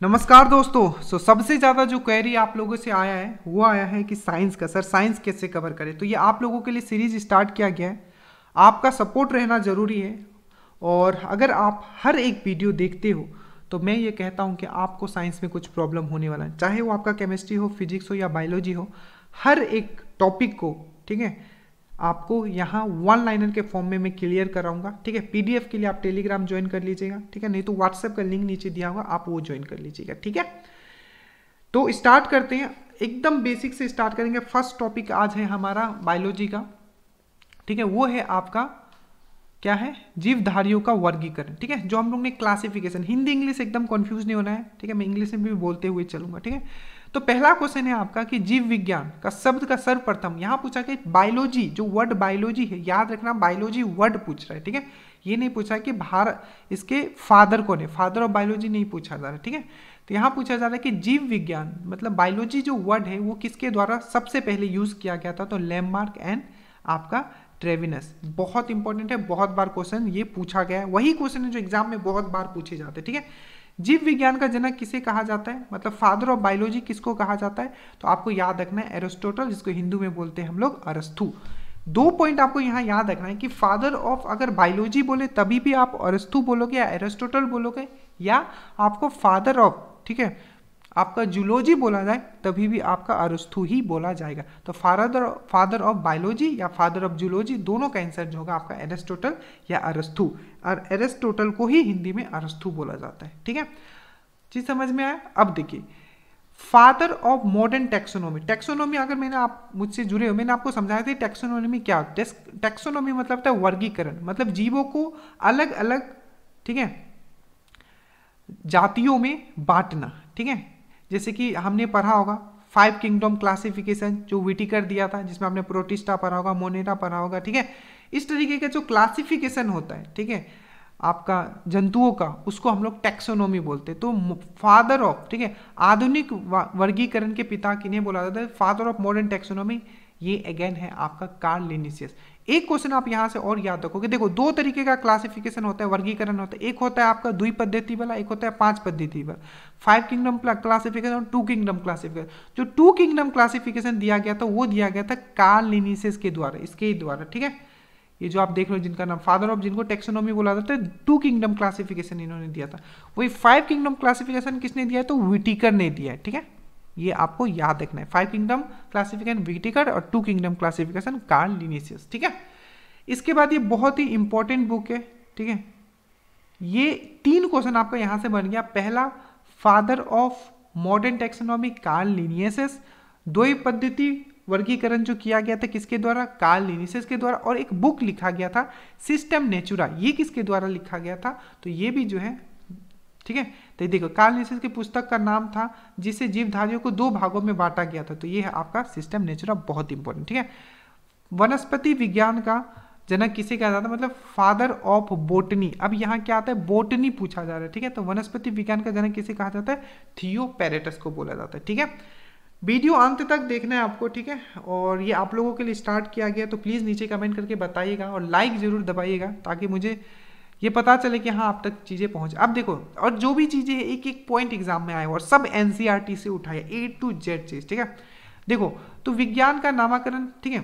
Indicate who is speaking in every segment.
Speaker 1: नमस्कार दोस्तों। सबसे ज़्यादा जो क्वेरी आप लोगों से आया है वो आया है कि साइंस का, सर साइंस कैसे कवर करें। तो ये आप लोगों के लिए सीरीज स्टार्ट किया गया है। आपका सपोर्ट रहना ज़रूरी है और अगर आप हर एक वीडियो देखते हो तो मैं ये कहता हूँ कि आपको साइंस में कुछ प्रॉब्लम होने वाला है, चाहे वो आपका केमिस्ट्री हो, फिजिक्स हो या बायोलॉजी हो। हर एक टॉपिक को, ठीक है, आपको यहाँ वन लाइनर के फॉर्म में मैं क्लियर कराऊंगा। ठीक है, पीडीएफ के लिए आप टेलीग्राम ज्वाइन कर लीजिएगा, ठीक है, नहीं तो व्हाट्सएप का लिंक नीचे दिया होगा, आप वो ज्वाइन कर लीजिएगा। ठीक है, तो स्टार्ट करते हैं, एकदम बेसिक से स्टार्ट करेंगे। फर्स्ट टॉपिक आज है हमारा बायोलॉजी का, ठीक है, वो है आपका क्या है, जीवधारियों का वर्गीकरण। ठीक है, जो हम लोग ने क्लासिफिकेशन, हिंदी इंग्लिश एकदम कंफ्यूज नहीं होना है, ठीक है, मैं इंग्लिश में भी बोलते हुए चलूंगा। ठीक है, तो पहला क्वेश्चन है आपका कि जीव विज्ञान का शब्द का सर्वप्रथम, यहाँ पूछा कि बायोलॉजी, जो वर्ड बायोलॉजी है, याद रखना बायोलॉजी वर्ड पूछ रहा है। ठीक है, ये नहीं पूछा कि भारत इसके फादर कौन है, फादर ऑफ बायोलॉजी नहीं पूछा जा रहा है। ठीक है, तो यहाँ पूछा जा रहा है कि जीव विज्ञान मतलब बायोलॉजी जो वर्ड है वो किसके द्वारा सबसे पहले यूज किया गया था। तो लैम्बार्क एंड आपका ट्रेविनस। बहुत इंपॉर्टेंट है, बहुत बार क्वेश्चन ये पूछा गया है, वही क्वेश्चन है जो एग्जाम में बहुत बार पूछे जाते हैं। ठीक है, जीव विज्ञान का जनक किसे कहा जाता है, मतलब फादर ऑफ बायोलॉजी किसको कहा जाता है, तो आपको याद रखना है एरिस्टोटल, जिसको हिंदू में बोलते हैं हम लोग अरस्तु। दो पॉइंट आपको यहाँ याद रखना है कि फादर ऑफ अगर बायोलॉजी बोले तभी भी आप अरस्तु बोलोगे या एरिस्टोटल बोलोगे, या आपको फादर ऑफ, ठीक है, आपका जूलॉजी बोला जाए तभी भी आपका अरस्तु ही बोला जाएगा। तो फादर ऑफ बायोलॉजी या फादर ऑफ जूलॉजी दोनों का आंसर जो होगा आपका एरिस्टोटल या अरस्तु, और एरिस्टोटल को ही हिंदी में अरस्तु बोला जाता है। ठीक है, चीज समझ में आया। अब देखिए, father of modern taxonomy. Taxonomy अगर मैंने आप मुझसे जुड़े हो, मैंने आपको समझाया था टेक्सोनॉमी क्या। टेक्सोनॉमी मतलब था वर्गीकरण, मतलब जीवों को अलग अलग, ठीक है, जातियों में बांटना। ठीक है, जैसे कि हमने पढ़ा होगा 5 किंगडम क्लासिफिकेशन जो विटिकर दिया था, जिसमें आपने प्रोटिस्टा पढ़ा होगा, मोनेरा पढ़ा होगा। ठीक है, इस तरीके का जो क्लासिफिकेशन होता है, ठीक है, आपका जंतुओं का, उसको हम लोग टेक्सोनॉमी बोलते हैं। तो फादर ऑफ, ठीक है, आधुनिक वर्गीकरण के पिता किन्हें बोला जाता है, फादर ऑफ मॉडर्न टेक्सोनॉमी, ये अगेन है आपका कार्ल लिनिशियस। एक क्वेश्चन आप यहां से और याद रखोगे, देखो दो तरीके का क्लासिफिकेशन होता है, वर्गीकरण होता है। एक होता है आपका 2 पद्धति वाला, एक होता है 5 पद्धति वाला। 5 किंगडम क्लासिफिकेशन और 2 किंगडम क्लासिफिकेशन। जो 2 किंगडम क्लासिफिकेशन दिया गया था वो दिया गया था कार्ल लिनिशियस के द्वारा, इसके द्वारा। ठीक है, ये जो आप देख रहे हो जिनका नाम फादर ऑफ, जिनको टेक्सोनॉमी बोला जाता है, 2 किंगडम क्लासिफिकेशन इन्होंने दिया था। वही 5 किंगडम क्लासिफिकेशन किसने दिया है, तो विटिकर ने दिया है। ठीक है, ये आपको याद रखना है, 5 किंगडम क्लासिफिकेशन विटिकर और 2 किंगडम क्लासिफिकेशन कार्ल लिनिशियस। ठीक है, इसके बाद ये बहुत ही इंपॉर्टेंट बुक है। ठीक है, ये 3 क्वेश्चन आपका यहां से बन गया। पहला, father of modern taxonomy Karl Linnaeus. 2 पद्धति वर्गीकरण जो किया गया था किसके द्वारा, कार्ल लिनियस के द्वारा। और एक बुक लिखा गया था सिस्टम नेचुरा, ये किसके द्वारा लिखा गया था, तो ये भी जो है, ठीक है, तो देखो कार्ल लिनियस की पुस्तक का नाम था जिसे जीवधारियों को 2 भागों में बांटा गया था, तो ये है आपका सिस्टम नेचुरा, बहुत इंपॉर्टेंट। ठीक है, वनस्पति विज्ञान का जनक किसे कहा जाता है, मतलब फादर ऑफ बोटनी। अब यहाँ क्या आता है, बोटनी पूछा जा रहा है। ठीक है, तो वनस्पति विज्ञान का जनक किसे कहा जाता है, थियोपेरेटस को बोला जाता है। ठीक है, वीडियो अंत तक देखना है आपको। ठीक है, और ये आप लोगों के लिए स्टार्ट किया गया, तो प्लीज़ नीचे कमेंट करके बताइएगा और लाइक जरूर दबाइएगा, ताकि मुझे ये पता चले कि हाँ आप तक चीज़ें पहुँच। अब देखो, और जो भी चीज़ें हैं एक एक पॉइंट एग्जाम में आए और सब एनसीईआरटी से उठाए, A to Z चीज़। ठीक है, देखो तो विज्ञान का नामकरण, ठीक है,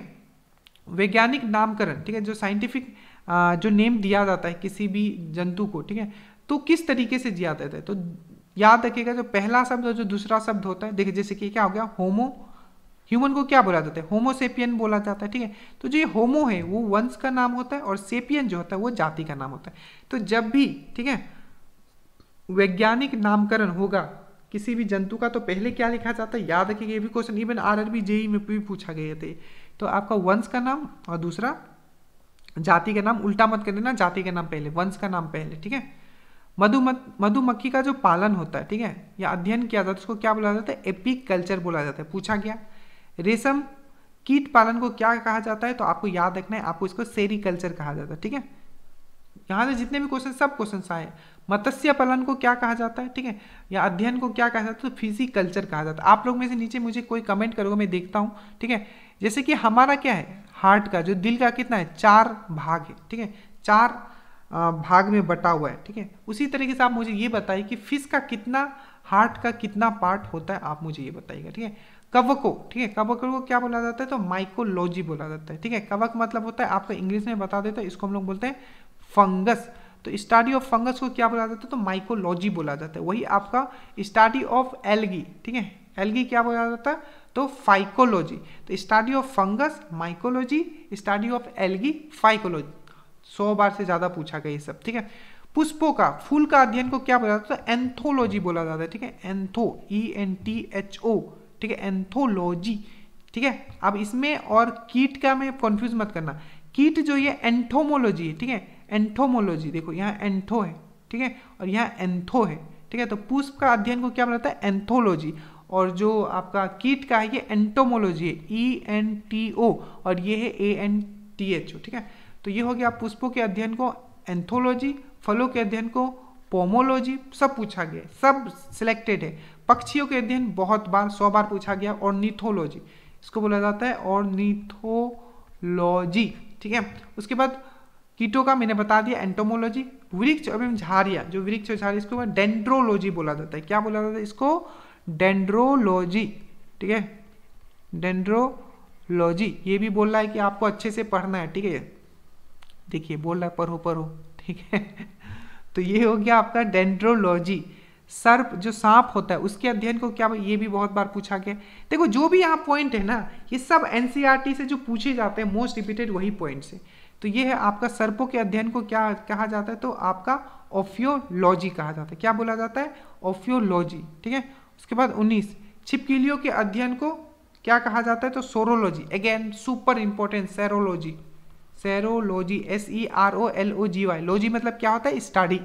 Speaker 1: वैज्ञानिक नामकरण, ठीक है, जो साइंटिफिक जो नेम दिया जाता है किसी भी जंतु को, ठीक है, तो किस तरीके से दिया जाता है, तो याद रखिएगा जो पहला शब्द और जो दूसरा शब्द होता है, देखिए जैसे कि क्या हो गया, होमो, ह्यूमन को क्या बोला जाता है, होमोसेपियन बोला जाता है। ठीक है, तो जो ये होमो है वो वंश का नाम होता है और सेपियन जो होता है वो जाति का नाम होता है। तो जब भी, ठीक है, वैज्ञानिक नामकरण होगा किसी भी जंतु का, तो पहले क्या लिखा जाता है, याद रखिएगा, ये भी क्वेश्चन इवन आरआरबी जेईई में भी पूछा गए थे। तो आपका वंश का नाम और दूसरा जाति का नाम, उल्टा मत कर देना, जाति का नाम पहले, वंश का नाम पहले। ठीक है, मधुमक्खी का जो पालन होता है, ठीक है, या अध्ययन किया जाता है, उसको क्या बोला जाता है, एपिक कल्चर बोला जाता है, पूछा गया। रेशम कीट पालन को क्या कहा जाता है, तो आपको याद रखना है, आपको इसको सेरीकल्चर कहा जाता है। ठीक है, यहाँ से जितने भी क्वेश्चन, सब क्वेश्चन आए। मत्स्य पालन को क्या कहा जाता है, ठीक है, या अध्ययन को क्या कहा जाता है, तो फिजिकल्चर कहा जाता है। आप लोग में से नीचे मुझे कोई कमेंट करोगे, मैं देखता हूँ। ठीक है, जैसे कि हमारा क्या है, हार्ट का जो दिल का कितना है, 4 भाग है। ठीक है, 4 भाग में बटा हुआ है। ठीक है, उसी तरीके से आप मुझे ये बताइए कि फिश का कितना हार्ट का कितना पार्ट होता है आप मुझे ये बताइएगा, ठीक है। कवक को, ठीक है, कवक को क्या बोला जाता है, तो माइकोलॉजी बोला जाता है, ठीक है। कवक मतलब होता है, आपको इंग्लिश में बता देता है, इसको हम लोग बोलते हैं फंगस। तो स्टडी ऑफ फंगस को क्या बोला जाता है, तो माइकोलॉजी बोला जाता है। वही आपका स्टडी ऑफ एल्गी, ठीक है, एल्गी क्या बोला जाता है, तो फाइकोलॉजी। तो study of fungus mycology, study of algae phycology. 100 बार से ज्यादा पूछा गया ये सब, ठीक है। पुष्पों का, फूल का अध्ययन को क्या बोला जाता है, एंथोलॉजी बोला जाता है, ठीक है। एंथो, ENTHO, ठीक है, एंथोलॉजी, ठीक है। अब इसमें और कीट का में कंफ्यूज मत करना, कीट जो ये एंथोमोलॉजी है, ठीक है, एंथोमोलॉजी, देखो यहाँ एंथो है, ठीक है, और यहाँ एंथो है, ठीक है। तो पुष्प का अध्ययन को क्या बोला जाता है, एंथोलॉजी। और जो आपका कीट का है ये एंटोमोलॉजी है, ENTO, और ये है ANTHO, ठीक है। तो ये हो गया पुष्पों के अध्ययन को एंथोलॉजी, फलों के अध्ययन को पोमोलॉजी, सब पूछा गया, सब सिलेक्टेड है। पक्षियों के अध्ययन बहुत बार, 100 बार पूछा गया, ऑर्निथोलॉजी, इसको बोला जाता है ऑर्निथोलॉजी, ठीक है। उसके बाद कीटों का मैंने बता दिया, एंटोमोलॉजी। वृक्ष एवं झाड़ियाँ, जो वृक्ष और झाड़ी, इसको डेंड्रोलॉजी बोला जाता है। क्या बोला जाता है इसको, डेंड्रोलॉजी, ठीक है, डेंड्रोलॉजी। ये भी बोल रहा है कि आपको अच्छे से पढ़ना है, ठीक है, देखिए बोल रहा है पढ़ो पढ़ो, ठीक है। तो ये हो गया आपका डेंड्रोलॉजी। सर्प, जो सांप होता है उसके अध्ययन को क्या, ये भी बहुत बार पूछा गया। देखो जो भी यहाँ पॉइंट है ना, ये सब NCERT से जो पूछे जाते हैं मोस्ट रिपीटेड वही पॉइंट्स है। तो ये है आपका सर्पों के अध्ययन को क्या कहा जाता है, तो आपका ऑफियोलॉजी कहा जाता है। क्या बोला जाता है, ऑफियोलॉजी, ठीक है। उसके बाद 19, छिपकलियों के अध्ययन को क्या कहा जाता है, तो saurology. Again super important, serology, serology, SEROLOGY। Logy मतलब क्या होता है, स्टडी।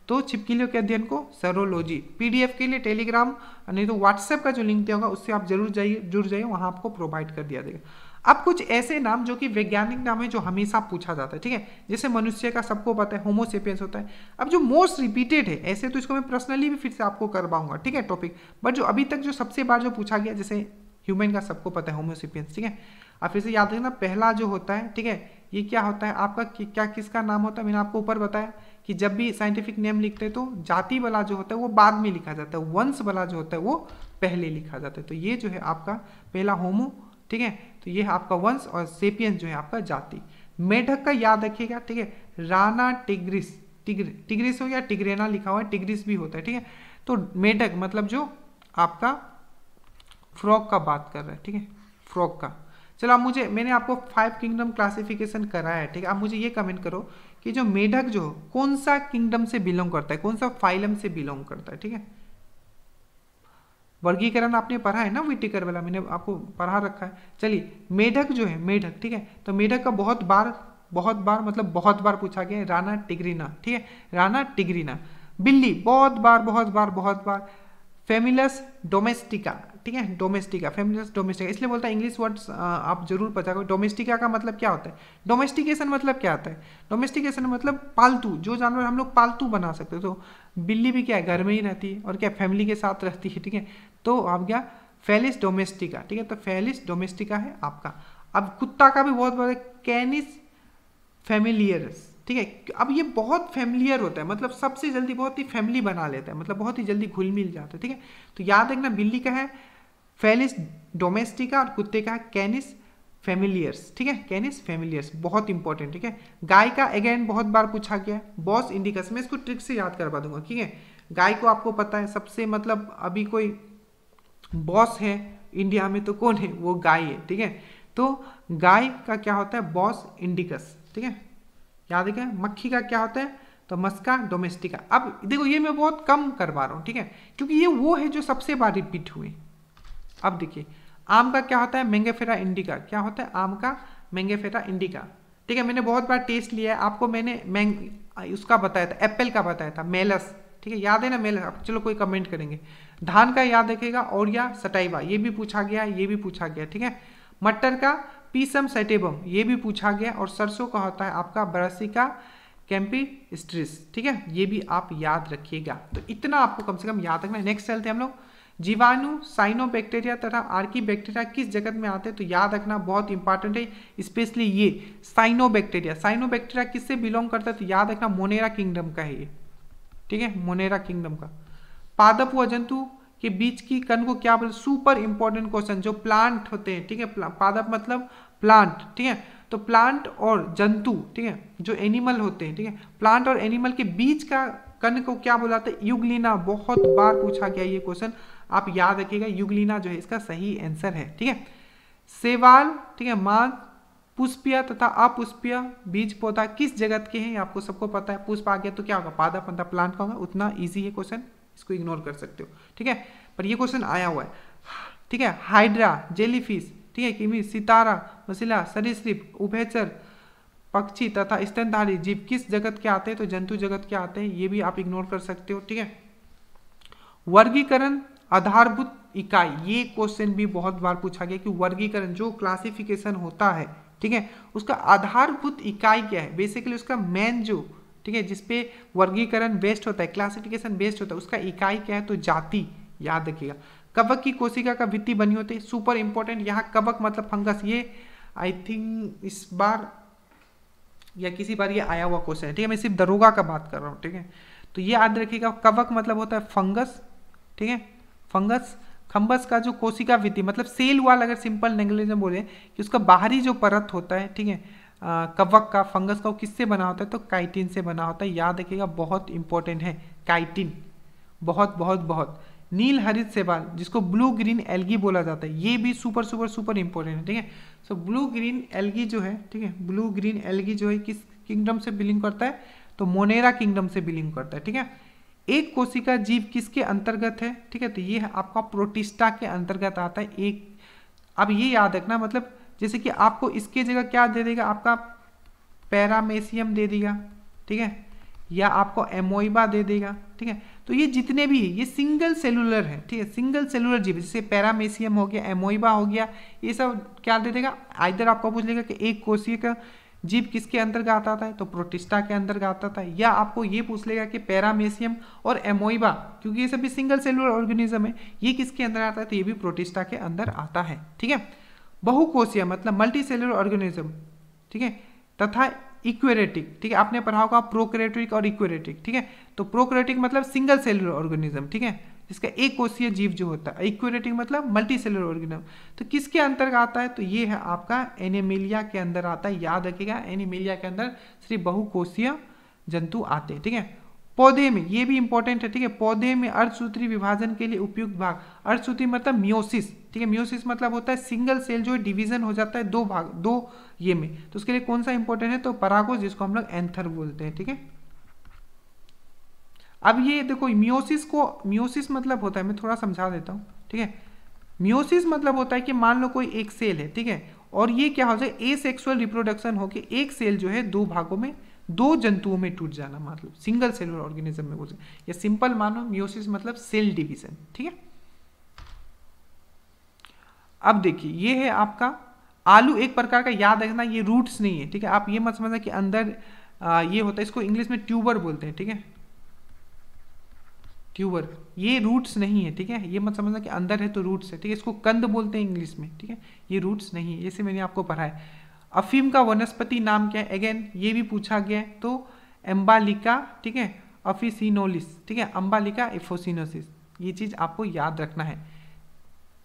Speaker 1: तो छिपकलियों के अध्ययन को सेरोलॉजी। PDF के लिए टेलीग्राम नहीं तो व्हाट्सएप का जो लिंक दिया होगा उससे आप जरूर जुड़ जाइए, वहां आपको प्रोवाइड कर दिया जाएगा। अब कुछ ऐसे नाम जो कि वैज्ञानिक नाम है, जो हमेशा पूछा जाता है, ठीक है। जैसे मनुष्य का सबको पता है होमोसेपियंस होता है। अब जो मोस्ट रिपीटेड है, ऐसे तो इसको मैं पर्सनली भी फिर से आपको करवाऊंगा, ठीक है, टॉपिक। बट जो अभी तक जो सबसे बार जो पूछा गया, जैसे ह्यूमन का सबको पता है होमोसेपियंस, ठीक है। आप फिर से याद रखना, पहला जो होता है, ठीक है, ये क्या होता है आपका, क्या किसका नाम होता है, मैंने आपको ऊपर बताया कि जब भी साइंटिफिक नेम लिखते हैं तो जाति वाला जो होता है वो बाद में लिखा जाता है, वंश वाला जो होता है वो पहले लिखा जाता है। तो ये जो है आपका पहला होमो, ठीक है, तो ये है आपका वंश, और सेपियंस जो है आपका जाति। मेढक का याद रखिएगा, ठीक है, राना टिग्रिस, टिग्रिस हो गया, टिग्रेना लिखा हुआ है, टिग्रिस भी होता है, ठीक है। तो मेढक मतलब जो आपका फ्रॉग का बात कर रहा है, ठीक है, फ्रॉग का। चलो अब मैंने आपको 5 किंगडम क्लासिफिकेशन कराया है, ठीक है। आप मुझे ये कमेंट करो कि जो मेढक जो कौन सा किंगडम से बिलोंग करता है, कौन सा फाइलम से बिलोंग करता है, ठीक है। वर्गीकरण आपने पढ़ा है ना, विटिकर वाला मैंने आपको पढ़ा रखा है। चलिए मेढक जो है, मेढक, ठीक है, तो मेढक का बहुत बार मतलब बहुत बार पूछा गया है, राना टिग्रिना, ठीक है, राना टिग्रिना। बिल्ली बहुत बार फेमिलस डोमेस्टिका, ठीक है, डोमेस्टिका, फेमिलस डोमेस्टिका, इसलिए बोलता है इंग्लिश वर्ड्स आप जरूर पता करो। डोमेस्टिका का मतलब क्या होता है, डोमेस्टिकेशन मतलब क्या आता है, डोमेस्टिकेशन मतलब पालतू, जो जानवर हम लोग पालतू बना सकते हैं। तो बिल्ली भी क्या है, घर में ही रहती है, और क्या फैमिली के साथ रहती है, ठीक है। तो आप क्या, फेलिस डोमेस्टिका, ठीक है, तो फेलिस डोमेस्टिका है आपका। अब कुत्ता का भी बहुत बड़ा, कैनिस फैमिलियरस, ठीक है। अब ये बहुत फैमिलियर होता है, मतलब सबसे जल्दी बहुत ही फैमिली बना लेता है, मतलब बहुत ही जल्दी घुल मिल जाता है, ठीक है। तो याद रखना, बिल्ली का है फेलिस डोमेस्टिका और कुत्ते का है कैनिस फैमिलियर्स, ठीक है, कैनिस फैमिलियर्स, बहुत इंपॉर्टेंट, ठीक है। गाय का अगेन बहुत बार पूछा गया, बॉस इंडिकस, मैं इसको ट्रिक से याद करवा दूंगा, ठीक है। गाय को आपको पता है सबसे, मतलब अभी कोई बॉस है इंडिया में तो कौन है, वो गाय है, ठीक है। तो गाय का क्या होता है, बॉस इंडिकस, ठीक है, याद रखें। मक्खी का क्या होता है, तो मस्का डोमेस्टिका। अब देखो ये मैं बहुत कम करवा रहा हूँ, ठीक है, क्योंकि ये वो है जो सबसे बार रिपीट हुए। अब देखिए आम का क्या होता है, मैंगोफेरा इंडिका, क्या होता है आम का, मैंगोफेरा इंडिका, ठीक है। मैंने बहुत बार टेस्ट लिया है, आपको मैंने उसका बताया था, एप्पल का बताया था, मेलस, ठीक है, याद है ना मेलस। अब चलो कोई कमेंट करेंगे। धान का याद रखेगा, और या सटाइवा, ये भी पूछा गया, ये भी पूछा गया, ठीक है। मटर का पीसम सेटेबम, ये भी पूछा गया, और सरसों का होता है आपका ब्रासिका कैम्पिस्ट्रिस, ठीक है, ये भी आप याद रखिएगा। तो इतना आपको कम से कम याद रखना है। नेक्स्ट चलते हैं हम लोग, जीवाणु, साइनोबैक्टीरिया तथा आर्कीबैक्टीरिया किस जगत में आते हैं, तो याद रखना बहुत इंपॉर्टेंट है, स्पेशली ये साइनोबैक्टीरिया। साइनोबैक्टीरिया किससे बिलोंग करता है, तो याद रखना मोनेरा किंगडम का है ये, ठीक है, मोनेरा किंगडम का। पादप व जंतु के बीच की कण को क्या बोलते हैं? Super important question. जो प्लांट होते हैं, ठीक है, पादप मतलब प्लांट, ठीक है, तो प्लांट और जंतु, ठीक है, जो एनिमल होते हैं, ठीक है, प्लांट और एनिमल के बीच का कण को क्या बुलाते हैं? युगलिना। बहुत बार पूछा गया ये क्वेश्चन, आप याद रखिएगा, युगलिना जो है इसका सही आंसर है, ठीक है। शैवाल, ठीक है, मांस, पुष्पीय तथा अपुष्पीय बीज पौधा किस जगत के हैं? आपको सबको पता है। पुष्प आ गया तो क्या होगा? पादप मतलब प्लांट का होगा। उतना इजी है क्वेश्चन, इसको इग्नोर कर सकते हो, ठीक है, पर ये क्वेश्चन आया हुआ है, ठीक है। हाइड्रा, जेलीफिश, ठीक है, किमी, सितारा, मछला, सरीसृप, उभयचर पक्षी तथा स्तनधारी जीव किस जगत के आते हैं? तो जंतु जगत के आते हैं, ये भी आप इग्नोर कर सकते हो, ठीक है। वर्गीकरण आधारभूत इकाई, ये क्वेश्चन भी बहुत बार पूछा गया कि वर्गीकरण जो क्लासिफिकेशन होता है, ठीक है, उसका आधारभूत इकाई क्या है? बेसिकली उसका मेन जो, ठीक है, जिसपे वर्गीकरण बेस्ड होता है, क्लासिफिकेशन बेस्ड होता है, उसका इकाई क्या है? तो जाति, याद रखिएगा। कवक की कोशिका का भित्ति बनी होती है, सुपर इंपॉर्टेंट। यहाँ कवक मतलब फंगस, ये आई थिंक इस बार या किसी बार ये आया हुआ क्वेश्चन है, ठीक है, मैं सिर्फ दरोगा का बात कर रहा हूँ, ठीक है। तो ये याद रखिएगा, कवक मतलब होता है फंगस, ठीक है, फंगस। खम्बस का जो कोशिका भित्ति मतलब सेल वॉल, अगर सिंपल लैंग्वेज में बोले कि उसका बाहरी जो परत होता है, ठीक है, कवक का, फंगस का, वो किससे बना होता है? तो काइटिन से बना होता है, याद रखिएगा, बहुत इंपॉर्टेंट है काइटिन, बहुत बहुत बहुत। नील हरित शैवाल जिसको ब्लू ग्रीन एल्गी बोला जाता है, ये भी सुपर सुपर सुपर इंपॉर्टेंट है, ठीक है। सो ब्लू ग्रीन एल्गी जो है, ठीक है, ब्लू ग्रीन एल्गी जो है किस किंगडम से बिलोंग करता है? तो मोनेरा किंगडम से बिलोंग करता है, ठीक है। एक कोशिका जीव किसके अंतर्गत है? ठीक है, तो ये है आपका प्रोटिस्टा के अंतर्गत आता है। एक, अब ये याद रखना, मतलब जैसे कि आपको इसके जगह क्या दे देगा? आपका पैरामेसियम दे देगा, ठीक है, या आपको एमोइबा दे देगा, ठीक है। तो ये जितने भी ये सिंगल सेलुलर है, ठीक है, सिंगल सेलुलर जीव, जैसे पैरामेसियम हो गया, एमोइबा हो गया, ये सब क्या दे देगा? आइदर आपको पूछ लेगा कि एक कोशिका जीव किसके अंतर्गत आता है? तो प्रोटिस्टा के अंतर्गत आता है, या आपको ये पूछ लेगा कि पैरामेसियम और एमोइबा, क्योंकि ये सभी सिंगल सेलुलर ऑर्गेनिज्म है, ये किसके अंदर आता है? तो ये भी प्रोटिस्टा के अंदर आता है, ठीक है। बहुकोषीय मतलब मल्टी सेलुलर ऑर्गेनिज्म, ठीक है, तथा इक्वेरेटिक, ठीक है, आपने पढ़ा होगा प्रोकैरियोटिक और इक्वेरेटिक, ठीक है। तो प्रोकैरियोटिक मतलब सिंगल सेलुलर ऑर्गेनिज्म, ठीक है, जिसका एक कोषीय जीव जो होता है। इक्वेरेटिक मतलब मल्टी सेलुलर ऑर्गेनिज्म। तो किसके अंतर्गत आता है? तो ये है आपका एनिमेलिया के अंदर आता है, याद रखिएगा, एनिमेलिया के अंदर सिर्फ बहुकोषीय जंतु आते हैं, ठीक है। पौधे में, ये भी इंपॉर्टेंट है, ठीक है, पौधे में अर्धसूत्री विभाजन के लिए उपयुक्त भाग, अर्धसूत्री मतलब मियोसिस, ठीक है, मियोसिस मतलब होता है सिंगल सेल जो डिवीजन हो जाता है दो भाग, दो ये में, तो उसके लिए कौन सा इंपॉर्टेंट है? तो परागोस, जिसको हम लोग एंथर बोलते हैं, ठीक है। अब ये देखो, मियोसिस को, मियोसिस मतलब होता है, मैं थोड़ा समझा देता हूँ, ठीक है। मियोसिस मतलब होता है कि मान लो कोई एक सेल है, ठीक है, और ये क्या हो जाए? एसेक्सुअल रिप्रोडक्शन होके एक सेल जो है दो भागों में, दो जंतुओं में टूट जाना, मतलब सिंगल सेलुलर ऑर्गेनिज्म में बोलते हैं, या सिंपल मानो मियोसिस मतलब सेल डिवीजन, ठीक है। अब देखिए, ये है आपका आलू, एक प्रकार का, याद रखना, ये रूट्स नहीं है, ठीक है, आप ये मत समझना कि अंदर ये होता है, इसको इंग्लिश में ट्यूबर बोलते हैं, ठीक है, ट्यूबर, ये रूट्स नहीं है, ठीक है, ये मत समझना कि अंदर है तो रूट्स है, ठीक है, इसको कंद बोलते हैं इंग्लिश में, ठीक है, ये रूट्स नहीं है, जैसे मैंने आपको पढ़ा है। अफीम का वनस्पति नाम क्या है? अगेन ये भी पूछा गया है, तो एम्बालिका, ठीक है, अफिसिनोलिस, ठीक है, अम्बालिका एफोसिनोसिस, ये चीज आपको याद रखना है।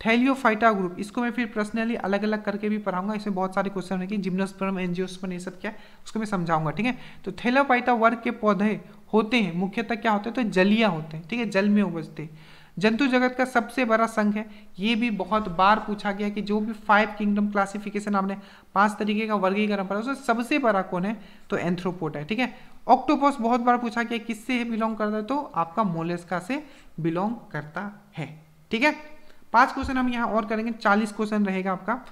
Speaker 1: थैलियोफाइटा ग्रुप, इसको मैं फिर पर्सनली अलग अलग करके भी पढ़ाऊंगा, इसमें बहुत सारे क्वेश्चन है कि जिम्नोस्पर्म, एंजियोस्पर्म, ये सब क्या है उसको मैं समझाऊंगा, ठीक है। तो थैलियोफाइटा वर्ग के पौधे होते हैं, मुख्यतः क्या होते हैं? तो जलीय होते हैं, ठीक है, जल में उपजते हैं। जंतु जगत का सबसे बड़ा संघ है, ये भी बहुत बार पूछा गया कि जो भी 5 किंगडम क्लासिफिकेशन आपने 5 तरीके का वर्गीकरण पढ़ा, उसमें सबसे बड़ा कौन है? तो एंथ्रोपोड है, ठीक है। ऑक्टोपस बहुत बार पूछा गया किससे बिलोंग करता है? तो आपका मोलस्का से बिलोंग करता है, ठीक है। 5 क्वेश्चन हम यहाँ और करेंगे, 40 क्वेश्चन रहेगा आपका,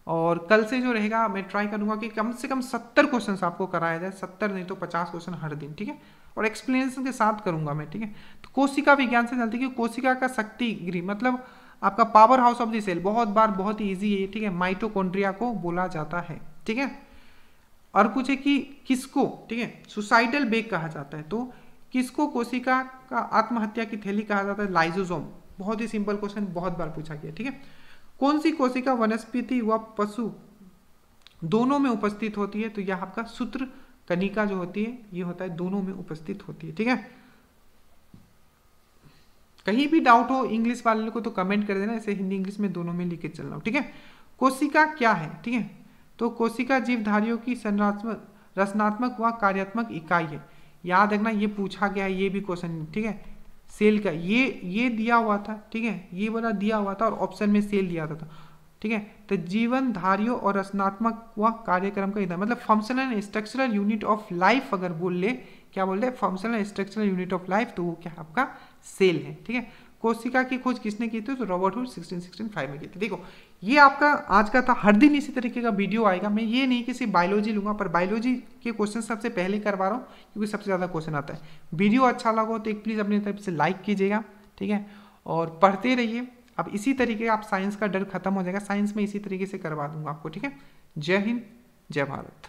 Speaker 1: और कल से जो रहेगा मैं ट्राई करूंगा कि कम से कम 70 क्वेश्चन आपको कराया जाए, 70 नहीं तो 50 क्वेश्चन हर दिन, ठीक है, और एक्सप्लेनेशन के साथ करूंगा मैं, ठीक है। तो कोशिका विज्ञान से चलती है कि कोशिका का शक्ति गृह मतलब आपका powerhouse of the cell, बहुत बार बहुत ईजी है, ठीक है, माइटोकॉन्ड्रिया को बोला जाता है, ठीक है। और पूछे कि किसको, ठीक है, सुसाइडल बेग कहा जाता है, तो किसको कोशिका का आत्महत्या की थैली कहा जाता है? लाइजोसोम, बहुत ही सिंपल क्वेश्चन, बहुत बार पूछा गया, ठीक है। कौन सी कोशिका वनस्पति व पशु दोनों में उपस्थित होती है? तो यह आपका सूत्र कनिका जो होती है, ये होता है दोनों में उपस्थित होती है, ठीक है। कहीं भी डाउट हो इंग्लिश वाले को तो कमेंट कर देना, ऐसे हिंदी इंग्लिश में दोनों में लिखे चलना, ठीक है। कोशिका क्या है, ठीक है, तो कोशिका जीवधारियों की संरचनात्मक, रचनात्मक व कार्यात्मक इकाई है। याद रखना ये पूछा गया है, ये भी क्वेश्चन, ठीक है। सेल का ये दिया हुआ था, ठीक है, ये वाला दिया हुआ था और ऑप्शन में सेल दिया था, ठीक है। तो जीवन धारियों और रचनात्मक व कार्यक्रम का इधर मतलब functional and structural unit of life अगर बोल ले, क्या बोल रहे हैं, functional structural unit of life, तो वो क्या आपका सेल है, ठीक है। कोशिका की खोज किसने की थी, तो रॉबर्ट हुक 1665 में की थी। देखो ये आपका आज का था, हर दिन इसी तरीके का वीडियो आएगा। मैं ये नहीं कि सिर्फ बायोलॉजी लूंगा, पर बायोलॉजी के क्वेश्चन सबसे पहले करवा रहा हूँ क्योंकि सबसे ज़्यादा क्वेश्चन आता है। वीडियो अच्छा लगा हो तो एक प्लीज़ अपनी तरफ से लाइक कीजिएगा, ठीक है, और पढ़ते रहिए। अब इसी तरीके आप साइंस का डर खत्म हो जाएगा, साइंस में इसी तरीके से करवा दूंगा आपको, ठीक है। जय हिंद, जय भारत।